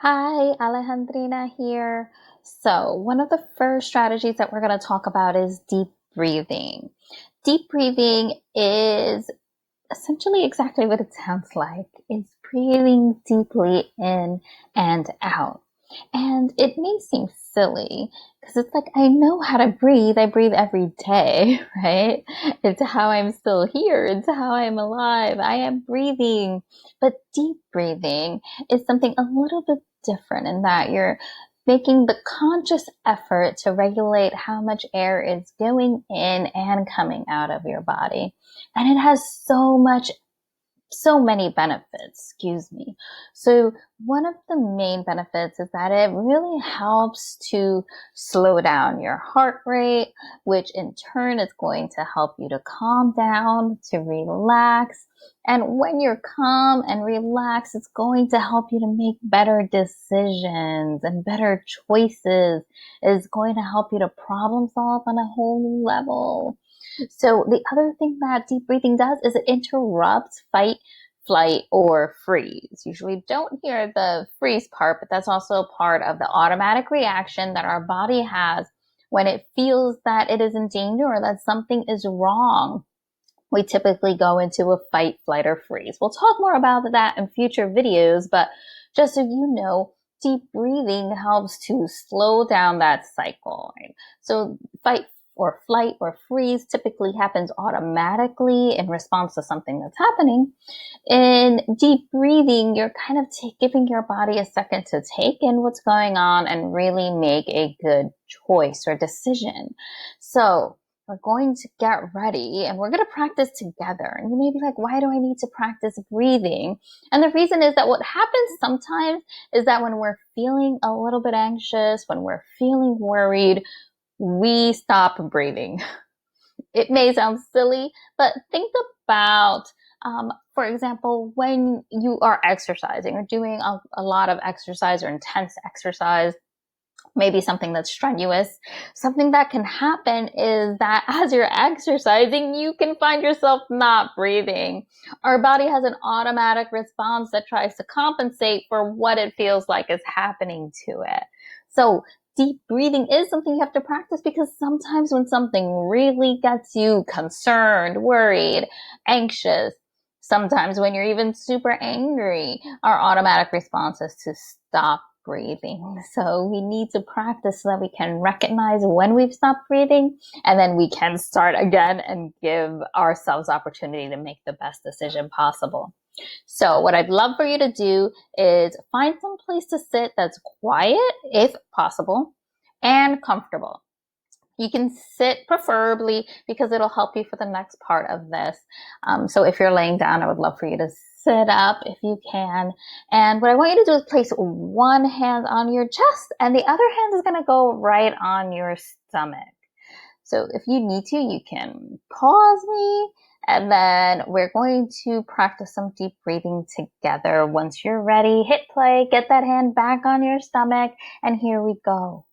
Hi, Alejandrina here. So, one of the first strategies that we're going to talk about is deep breathing. Deep breathing is essentially exactly what it sounds like. It's breathing deeply in and out. And it may seem silly because it's like I know how to breathe. I breathe every day, right? It's how I'm still here. It's how I'm alive. I am breathing. But deep breathing is something a little bit different in that you're making the conscious effort to regulate how much air is going in and coming out of your body. And it has so many benefits, excuse me. So one of the main benefits is that it really helps to slow down your heart rate, which in turn is going to help you to calm down, to relax. And when you're calm and relaxed, it's going to help you to make better decisions and better choices. It's going to help you to problem solve on a whole new level. So the other thing that deep breathing does is it interrupts fight, flight, or freeze. Usually don't hear the freeze part, but that's also part of the automatic reaction that our body has when it feels that it is in danger or that something is wrong. We typically go into a fight, flight, or freeze. We'll talk more about that in future videos, but just so you know, deep breathing helps to slow down that cycle. Right? So fight or flight or freeze typically happens automatically in response to something that's happening. In deep breathing, you're kind of giving your body a second to take in what's going on and really make a good choice or decision. So we're going to get ready and we're going to practice together. And you may be like, why do I need to practice breathing? And the reason is that what happens sometimes is that when we're feeling a little bit anxious, when we're feeling worried, we stop breathing. It may sound silly, but think about, for example, when you are exercising or doing a lot of exercise or intense exercise, maybe something that's strenuous, something that can happen is that as you're exercising, you can find yourself not breathing. Our body has an automatic response that tries to compensate for what it feels like is happening to it. So deep breathing is something you have to practice because sometimes when something really gets you concerned, worried, anxious, sometimes when you're even super angry, our automatic response is to stop breathing. So we need to practice so that we can recognize when we've stopped breathing and then we can start again and give ourselves opportunity to make the best decision possible. So what I'd love for you to do is find some place to sit that's quiet, if possible, and comfortable. You can sit preferably because it'll help you for the next part of this. So if you're laying down, I would love for you to sit up if you can. And what I want you to do is place one hand on your chest and the other hand is going to go right on your stomach. So if you need to, you can pause me and then we're going to practice some deep breathing together. Once you're ready, hit play, get that hand back on your stomach, and here we go.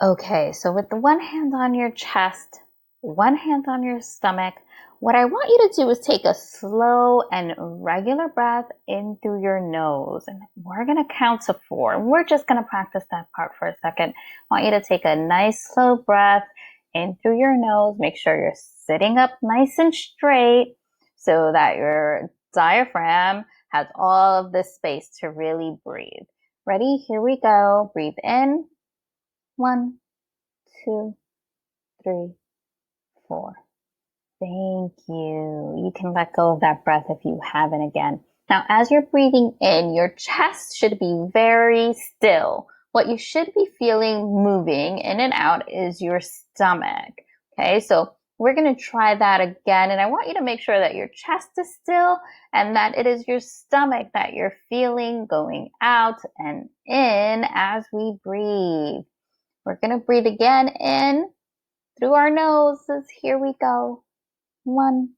Okay, so with the one hand on your chest, one hand on your stomach, what I want you to do is take a slow and regular breath in through your nose. And we're going to count to 4. We're just going to practice that part for a second. I want you to take a nice slow breath in through your nose. Make sure you're sitting up nice and straight so that your diaphragm has all of this space to really breathe. Ready? Here we go. Breathe in. 1, 2, 3, 4. Thank you. You can let go of that breath if you haven't again. Now, as you're breathing in, your chest should be very still. What you should be feeling moving in and out is your stomach. Okay, so we're going to try that again. And I want you to make sure that your chest is still and that it is your stomach that you're feeling going out and in as we breathe. We're going to breathe again in through our noses. Here we go. 1,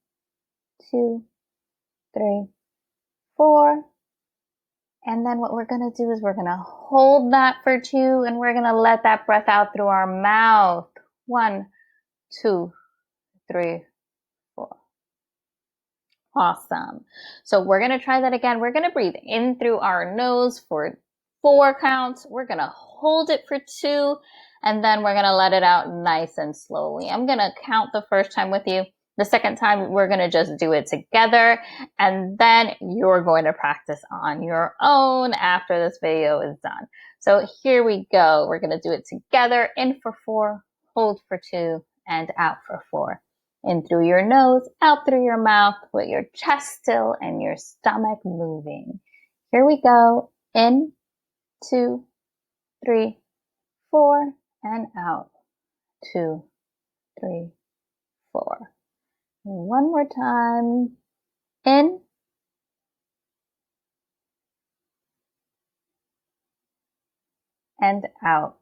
2, 3, 4. And then what we're going to do is we're going to hold that for 2 and we're going to let that breath out through our mouth. 1, 2, 3, 4. Awesome. So we're going to try that again. We're going to breathe in through our nose for 4 counts. We're going to hold it for 2 and then we're going to let it out nice and slowly. I'm going to count the first time with you. The second time, we're going to just do it together, and then you're going to practice on your own after this video is done. So here we go. We're going to do it together. In for 4, hold for 2, and out for 4. In through your nose, out through your mouth, with your chest still and your stomach moving. Here we go. In, 2, 3, 4, and out. 2, 3, 4. One more time. In. And out.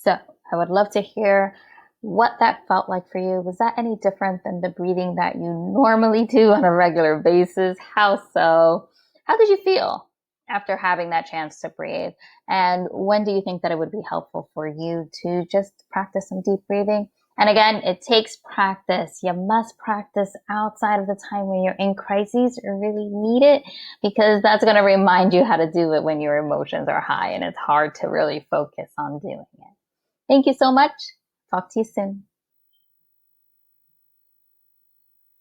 So I would love to hear what that felt like for you. Was that any different than the breathing that you normally do on a regular basis? How so? How did you feel after having that chance to breathe? And when do you think that it would be helpful for you to just practice some deep breathing? And again, it takes practice. You must practice outside of the time when you're in crises or really need it, because that's going to remind you how to do it when your emotions are high and it's hard to really focus on doing it. Thank you so much. Talk to you soon.